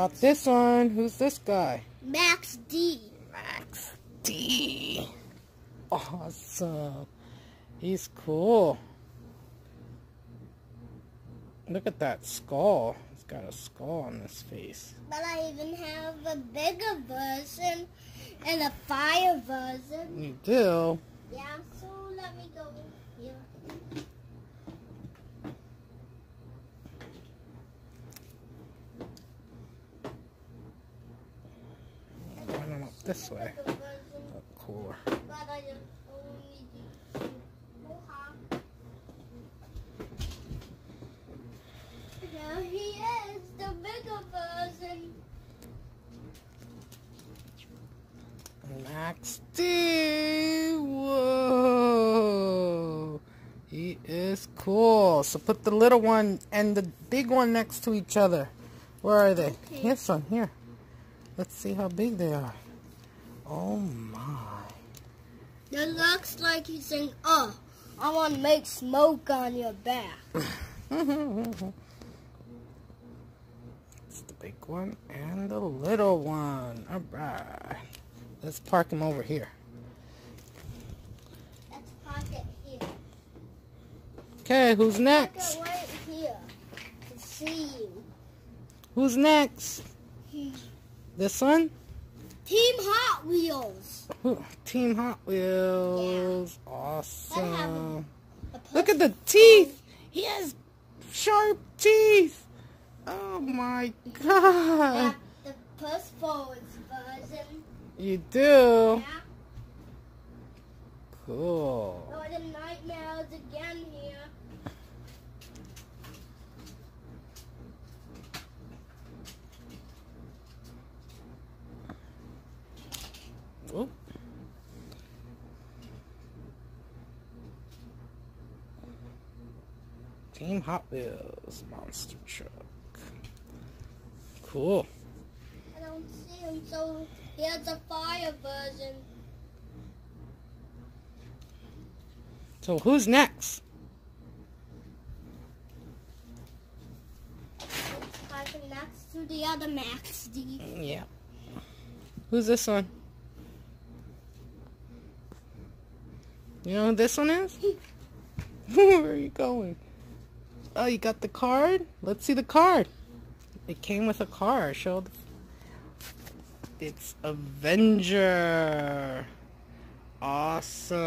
about this one? Who's this guy? Max D. Max D. Awesome. He's cool. Look at that skull. He's got a skull on his face. But I even have a bigger version and a fire version. You do? Yeah, so let me go here. Run him up this way. Look cooler. But I only do two. Here he is, the bigger version. Max D. Whoa. He is cool. So put the little one and the big one next to each other. Where are they? Okay. Here's some. Here. Let's see how big they are. Oh my. It looks like he's saying, oh, I want to make smoke on your back. It's the big one and the little one. Alright. Let's park him over here. Let's park it here. Okay, who's next? Park it right here to see you. Who's next? This one? Team Hot Wheels. Ooh, Team Hot Wheels. Yeah. Awesome. Look at the teeth. He has sharp teeth. Oh my god. The Puss Forwards version. You do? Yeah. Cool. Oh, the nightmares again here. Oop. Team Hot Wheels monster truck. Cool. I don't see him, so here's a fire version. So who's next? It's parking next to the other Max D. Yeah. Who's this one? You know who this one is? Where are you going? Oh, you got the card? Let's see the card. It came with a card. Show the... It's Avenger. Awesome.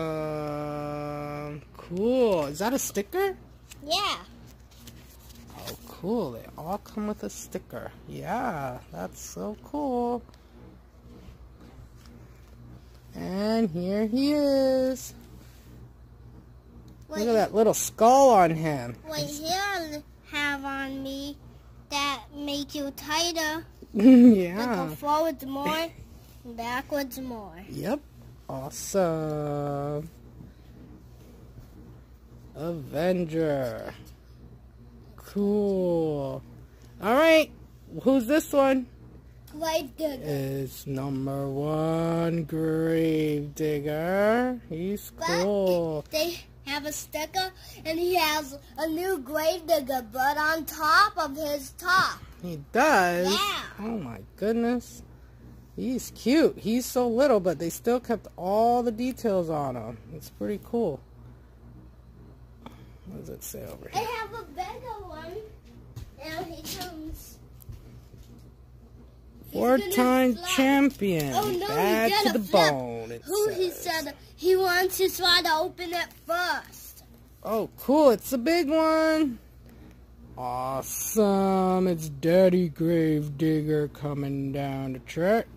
Cool. Is that a sticker? Yeah. Oh, cool. They all come with a sticker. Yeah, that's so cool. And here he is. Look at that little skull on him. What he'll have on me that make you tighter. Yeah. Go forwards more, backwards more. Yep. Awesome. Avenger. Cool. Alright. Who's this one? Grave digger. It's number 1 Grave Digger. He's cool. They have a sticker, and he has a new grave digger, but on top of his top. He does? Yeah. Oh my goodness. He's cute. He's so little, but they still kept all the details on him. It's pretty cool. What does it say over I here? have a bigger one. Now he comes. 4-time champion. Oh, no, Bad he to got the a flip. bone. It Who he says. said he wants to try to open it first. Oh, cool. It's a big one. Awesome. It's Daddy Grave Digger coming down the track.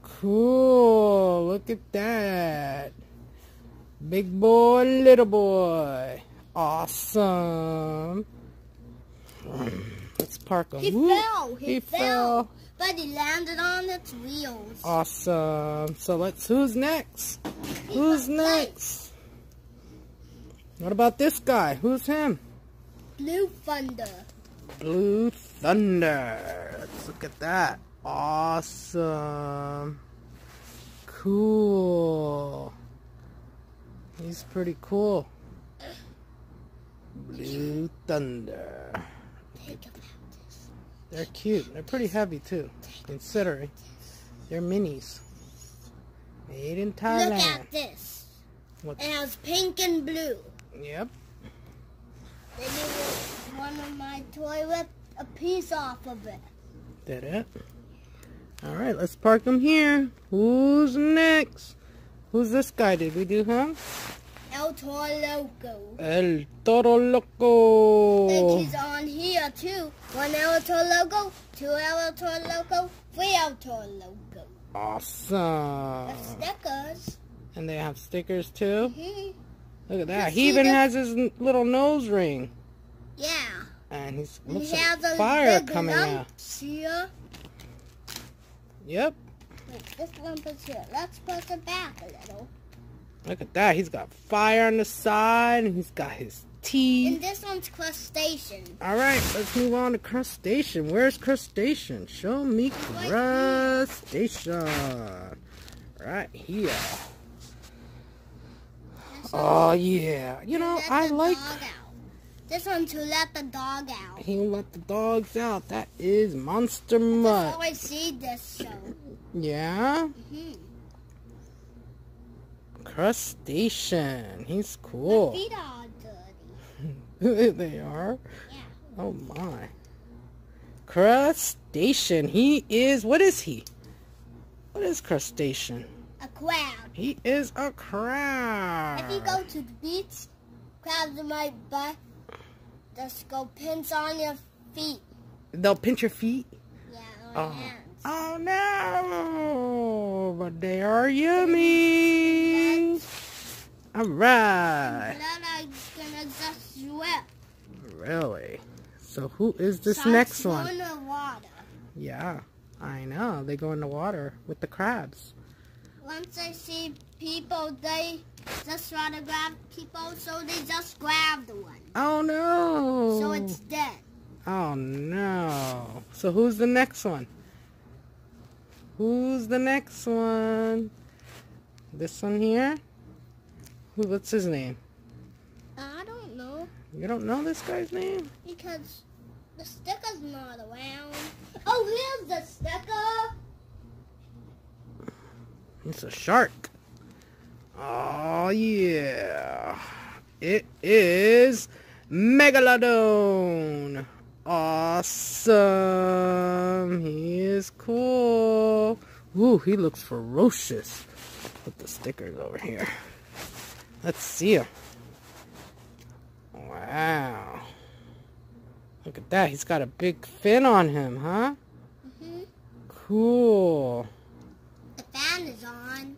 Cool. Look at that. Big boy, little boy. Awesome. Let's park him. He Woo. fell. He fell. But he landed on its wheels. Awesome. So who's next? Who's next? What about this guy? Who's him? Blue Thunder. Blue Thunder. Let's look at that. Awesome. Cool. He's pretty cool. Blue Thunder. Think about this. They're cute. They're pretty heavy too, considering they're minis. Made in Thailand. Look at this. What's... It has pink and blue. Yep. Then you one of my toy with a piece off of it. Did it? Alright, let's park them here. Who's next? Who's this guy? Did we do him? El Toro Loco. El Toro Loco. And he's on here too. 1 El Toro Loco, 2 El Toro Loco, 3 El Toro Loco. Awesome. That's stickers. And they have stickers too? Mm-hmm. Look at that. He even has his little nose ring. Yeah. And he He looks has like those fire big coming out. lumps here. Yep. Wait, this lump is here. Let's push it back a little. Look at that. He's got fire on the side, and he's got his teeth. And this one's crustacean. Alright, let's move on to crustacean. Where's crustacean? Show me crustacean. Right here. Oh, yeah. You know, I like... This one to let the dog out. He let the dogs out. That is Monster I Mutt. always see this show. Yeah? Mm-hmm. Crustacean. He's cool. My feet are dirty. They are? Yeah. Oh my. Crustacean. He is, what is he? What is crustacean? A crab. He is a crab. If you go to the beach, crabs might just go pinch on your feet. They'll pinch your feet? Yeah, on your hands. Oh no! But they are yummy. Alright. Then I'm gonna just swim. Really? So who is this Sharks next go one? in the water. Yeah, I know. They go in the water with the crabs. Once they see people, they just try to grab people, so they just grab the one. Oh no! So it's dead. Oh no. So who's the next one? Who's the next one? This one here? What's his name? I don't know. You don't know this guy's name? Because the sticker's not around. Oh, here's the sticker. It's a shark. Oh yeah. It is Megalodon. Awesome. He is cool. Ooh, he looks ferocious. Put the stickers over here. Let's see him. Wow. Look at that. He's got a big fin on him, huh? Mm-hmm. Cool. The fan is on.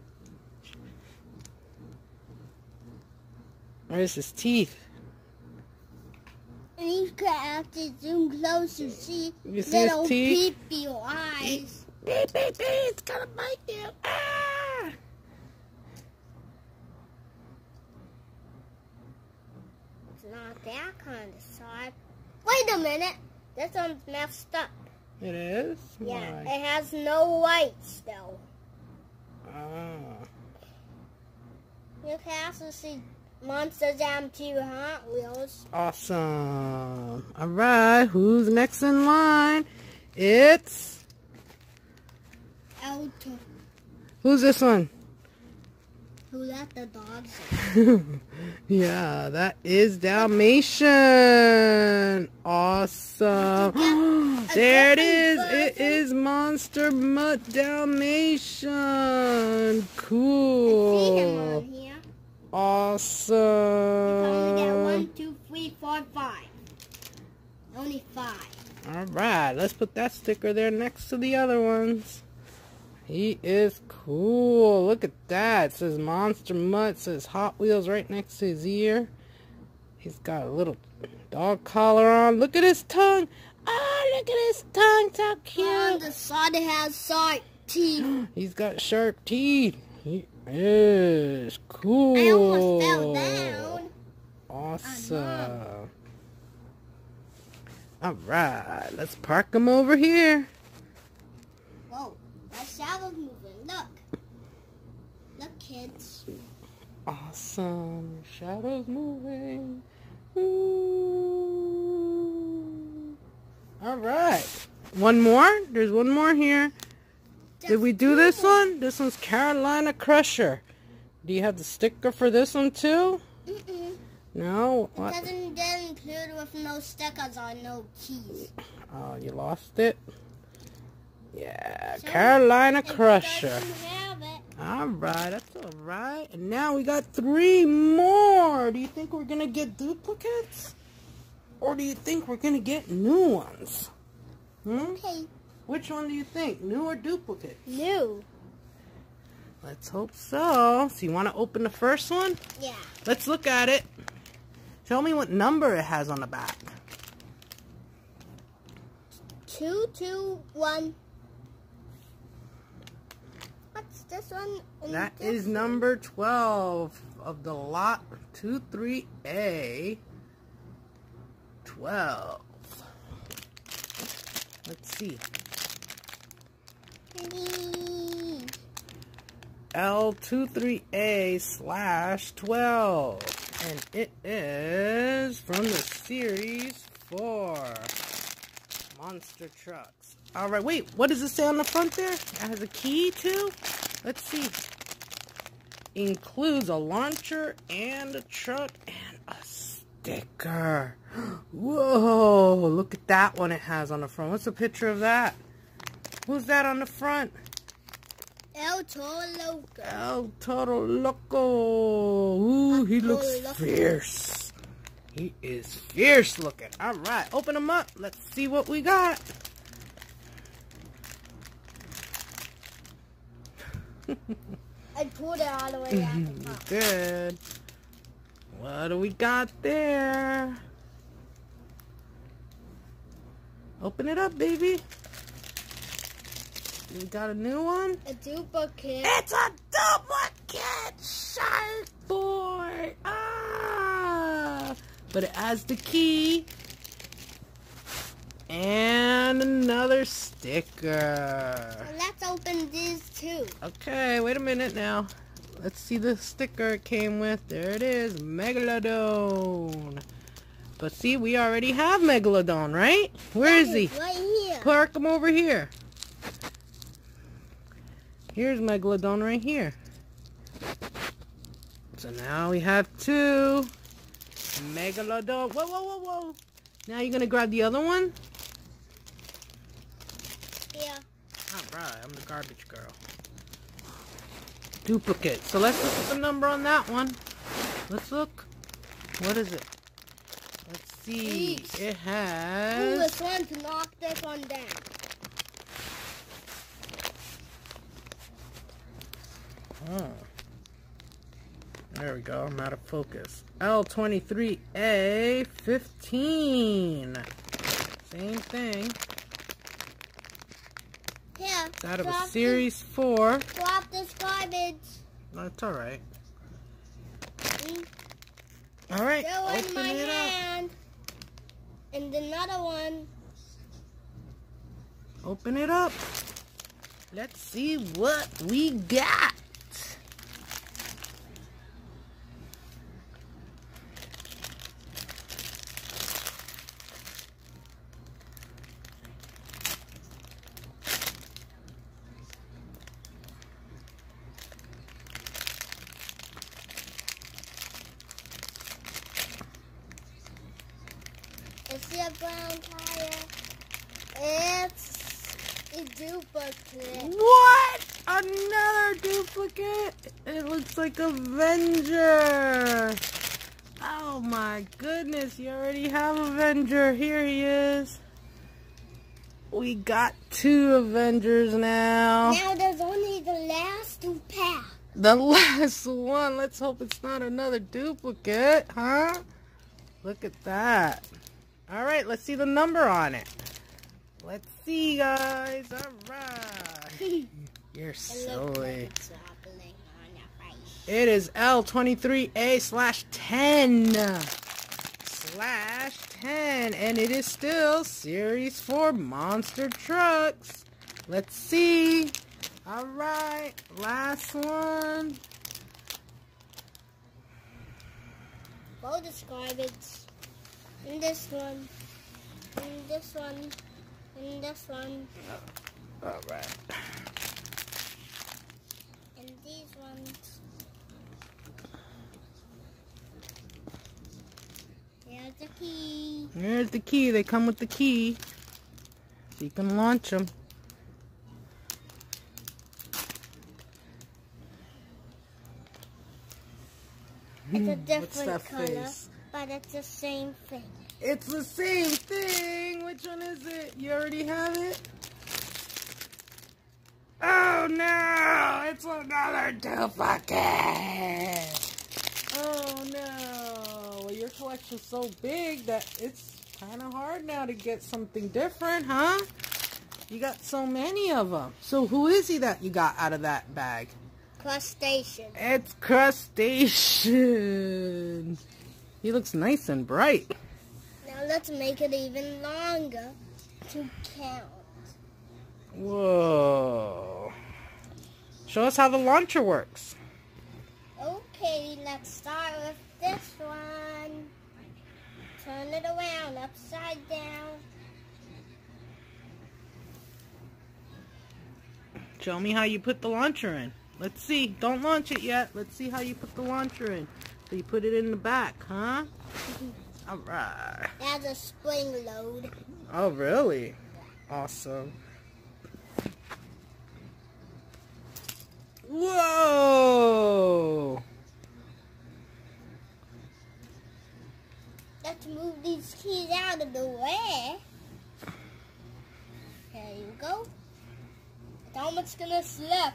Where's his teeth? And you could have to zoom close to see You see little his teeth? peepee eyes. Beep, beep, beep. It's gonna bite you. Ah! It's not that kind of side. Wait a minute. This one's messed up. It is? Yeah, Why? it has no whites though. Ah. You can also see Monster Jam 2 Hot Wheels. Awesome. Alright, who's next in line? It's... Elto. Who's this one? Who let the dogs in? Yeah, that is Dalmatian. Awesome. There it is. It is Monster Mutt Dalmatian. Cool. See him on here. Awesome. You can only get 1, 2, 3, 4, 5. Only 5. Alright, let's put that sticker there next to the other ones. He is cool. Look at that. It says Monster Mutt. It says Hot Wheels right next to his ear. He's got a little dog collar on. Look at his tongue. Ah, look at his tongue. It's so cute. On the side it has sharp teeth. He's got sharp teeth. He is cool. I almost fell down. Awesome. Alright, let's park him over here. Whoa, that shadow's moving. Look. Look, kids. Awesome. Shadows moving. Ooh. Alright. One more? There's one more here. Did we do this one? This one's Carolina Crusher. Do you have the sticker for this one too? No? What? It doesn't get included with no stickers or no keys. Oh, you lost it? Yeah, Carolina Crusher. Alright, that's alright. And now we got 3 more. Do you think we're going to get duplicates? Or do you think we're going to get new ones? Okay. Which one do you think? New or duplicate? New. Let's hope so. So you want to open the first one? Yeah. Let's look at it. Tell me what number it has on the back. 221. What's this one? That is number 12 of the lot 23A. 12. Let's see. L23A/12. And it is from the Series 4. Monster Trucks. Alright, wait. What does it say on the front there? It has a key too? Let's see. Includes a launcher and a truck and a sticker. Whoa, look at that one it has on the front. What's the picture of that? Who's that on the front? El Toro Loco. El Toro Loco. Ooh, he looks fierce. He is fierce looking. Alright, open them up. Let's see what we got. I pulled it all the way out the top. Good. What do we got there? Open it up, baby. We got a new one? A duplicate. It's a duplicate Shark Boy. Ah! But it has the key. And another sticker. Well, let's open these too. Okay, wait a minute now. Let's see the sticker it came with. There it is. Megalodon. But see, we already have Megalodon, right? Where is he? Right here. Park him over here. Here's Megalodon right here. So now we have 2. Megalodon. Whoa, whoa, whoa, whoa. Now you're going to grab the other one? Yeah. Alright, I'm the garbage girl. Duplicate. So let's look at the number on that one. Let's look. What is it? Let's see. It has... Who was one to knock this one down? Oh. There we go. I'm out of focus. L23A15. Same thing. Here. It's out of a Series 4. Drop this garbage. That's alright. Alright, open my it hand. And another one. Open it up. Let's see what we got. It's a brown tire. It's a duplicate. What? Another duplicate? It looks like Avenger. Oh my goodness, you already have Avenger. Here he is. We got 2 Avengers now. Now there's only the last 2 packs. The last one. Let's hope it's not another duplicate, huh? Look at that. Alright, let's see the number on it. Let's see, guys. Alright. You're silly. It is L23A/10. And it is still Series 4 Monster Trucks. Let's see. Alright, last one. Both is garbage. And this one. And this one. And this one. All right. And these ones. There's the key. There's the key. They come with the key. So you can launch them. It's a What's different that color, face? but it's the same thing. It's the same thing. Which one is it? You already have it? Oh no! It's another duplicate! Oh no! Well, your collection's so big that it's kind of hard now to get something different, huh? You got so many of them. So who is he that you got out of that bag? Crustacean. It's Crustacean. He looks nice and bright. Now let's make it even longer to count. Whoa. Show us how the launcher works. Okay, let's start with this one. Turn it around, upside down. Show me how you put the launcher in. Let's see. Don't launch it yet. Let's see how you put the launcher in. So you put it in the back, huh? All right. It has a spring load. Oh, really? Awesome. Whoa! Let's move these keys out of the way. There you go. It's almost gonna slip.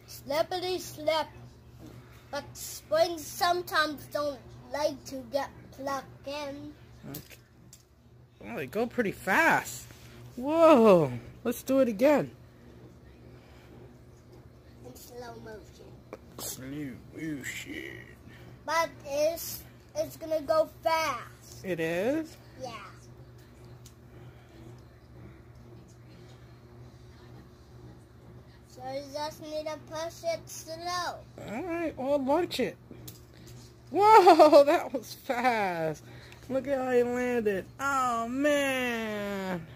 Slippity slip. But springs sometimes don't like to get plugged in. Okay. Oh, they go pretty fast. Whoa! Let's do it again. In slow motion. Slow motion. But it's gonna go fast. It is? Yeah. So you just need to push it slow. Alright, well, launch it. Whoa, that was fast. Look at how he landed. Oh, man.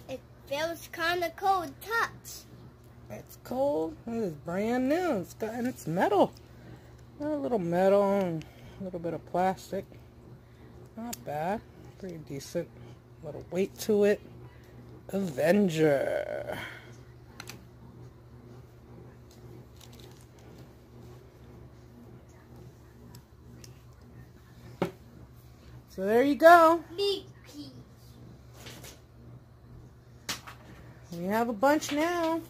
It feels kind of cold touch. It's cold. It is brand new. And it's metal. A little metal and a little bit of plastic. Not bad. Pretty decent. A little weight to it. Avenger. So there you go. Big piece. We have a bunch now. I'm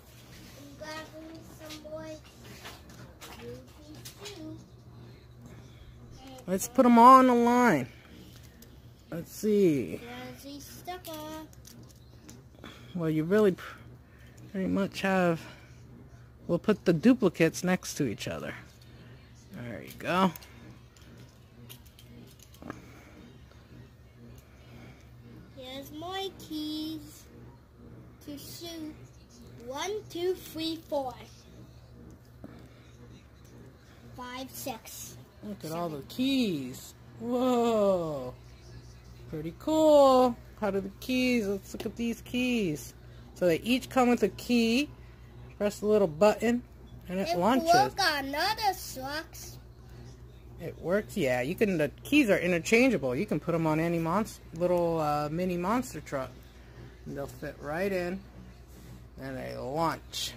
grabbing some more pieces too. Let's put them all on the line. Let's see. There's the sticker. Well, you really pretty much have... We'll put the duplicates next to each other. There you go. Here's my keys to shoot. 1, 2, 3, 4, 5, 6. Look at all the keys. Whoa. Pretty cool. How do the keys? Let's look at these keys. So they each come with a key. Press the little button and it launches. Look, another sucks. It works. Yeah, you can. The keys are interchangeable. You can put them on any little mini monster truck. And they'll fit right in. And they launch.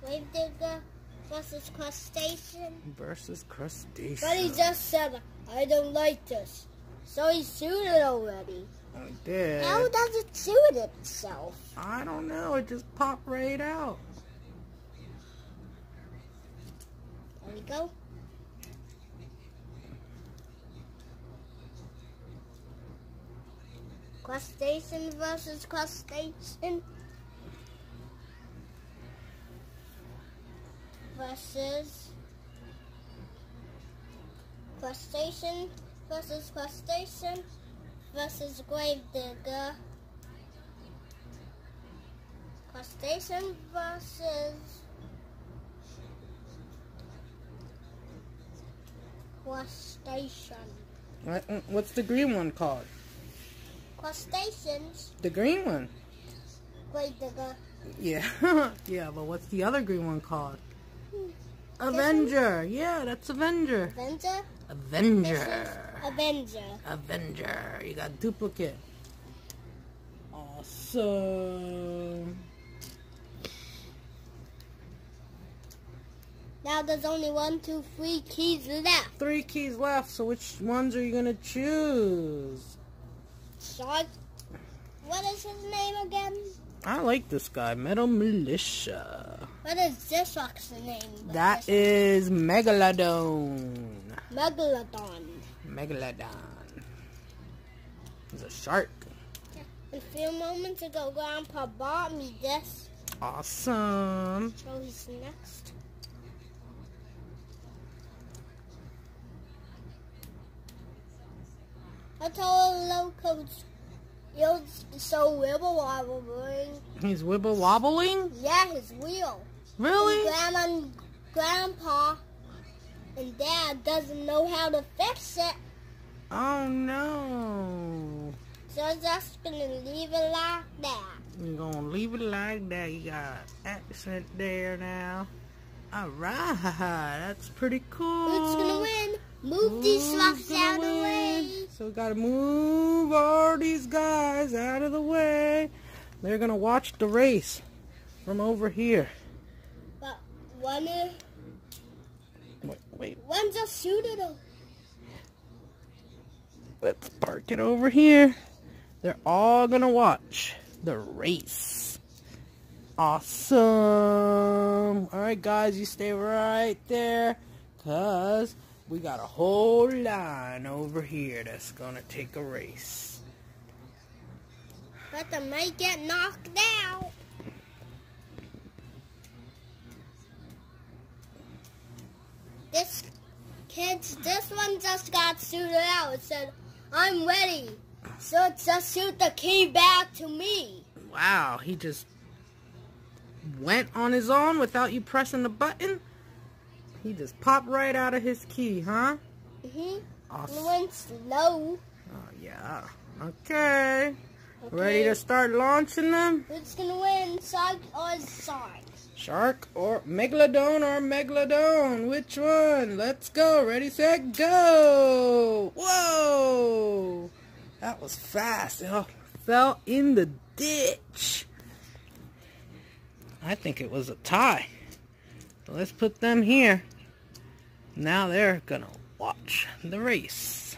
Grave digger versus crustacean. Versus crustacean. But he just said, I don't like this. So he sued it already. I did. How does it suit itself? I don't know. It just popped right out. There we go. Crustacean versus crustacean. Versus crustacean versus crustacean versus grave digger. Crustacean versus crustacean. What's the green one called? Crustaceans. The green one. Grave digger. Yeah. Yeah, but what's the other green one called? Avenger. Yeah, that's Avenger. Avenger? Avenger. Avenger. Avenger. You got duplicate. Awesome. Now there's only 1, 2, 3 keys left. 3 keys left, so which ones are you going to choose? Shark. What is his name again? I like this guy, Metal Militia. What is this rock's name? That is Megalodon. Megalodon. Megalodon. He's a shark. A few moments ago, Grandpa bought me this. Awesome. So he's next. I told Locos you're so wibble wobbling. He's wibble wobbling? Yeah, his wheel. Really? And Grandpa and Dad doesn't know how to fix it. Oh no. So I'm just gonna leave it like that. You're gonna leave it like that. You got an accent there now. Alright, that's pretty cool. Who's gonna win? Move these rocks out of the way. So we gotta move all these guys out of the way. They're gonna watch the race from over here. But one is... Wait. One's a shooter though. Let's park it over here. They're all gonna watch the race. Awesome. Alright guys, you stay right there, cause we got a whole line over here that's gonna take a race. But they might get knocked out. This one just got shooted out. It said, I'm ready. So it just shoot the key back to me. Wow, he just went on his own without you pressing the button? He just popped right out of his key, huh? Awesome. It went slow. Oh, yeah. Okay. Ready to start launching them? Who's gonna win, shark or shark? Shark or Megalodon? Which one? Let's go. Ready, set, go. Whoa. That was fast. It all fell in the ditch. I think it was a tie. So let's put them here. Now they're gonna watch the race.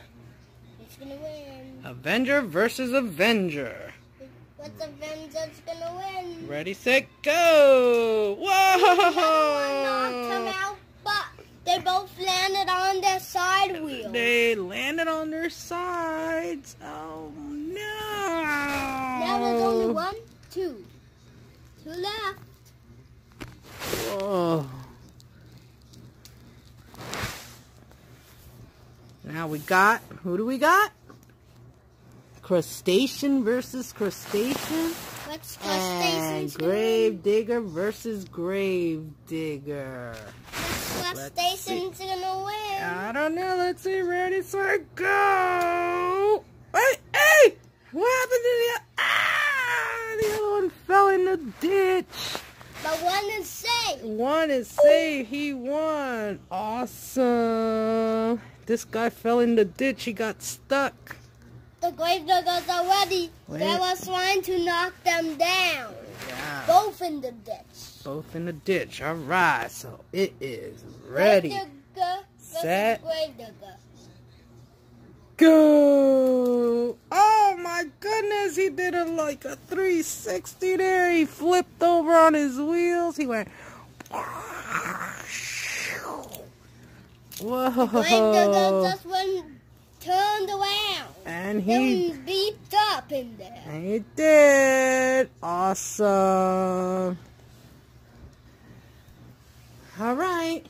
Who's gonna win? Avenger versus Avenger. What's Avenger's gonna win? Ready, set, go! Whoa! The other one knocked him out, but they both landed on their side wheels. They landed on their sides. Oh no! Now there's only 1, 2. 2 left. Whoa. Now we got, who do we got? Crustacean versus Crustacean. What's And Crustacean's Grave Digger versus Grave Digger. Crustacean's gonna win? I don't know. Let's see. Ready, set, go! Hey! What happened to the... the other one fell in the ditch. But one is safe. One is safe. He won. Awesome. This guy fell in the ditch. He got stuck. The grave diggers are ready. They were trying to knock them down. Yeah. Both in the ditch. Both in the ditch. All right. So it is ready. Grave digger Set. Grave digger. Go! Oh my goodness, he did like a 360 there. He flipped over on his wheels. He went... Whoa! The grave digger just went turned around. And he beeped up in there. And he did. Awesome. All right.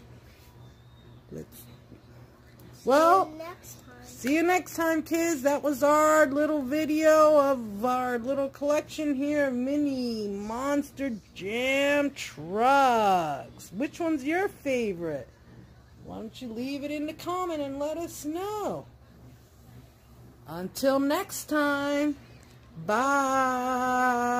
See you next time, kids. That was our little video of our little collection here of mini Monster Jam trucks. Which one's your favorite? Why don't you leave it in the comment and let us know. Until next time. Bye.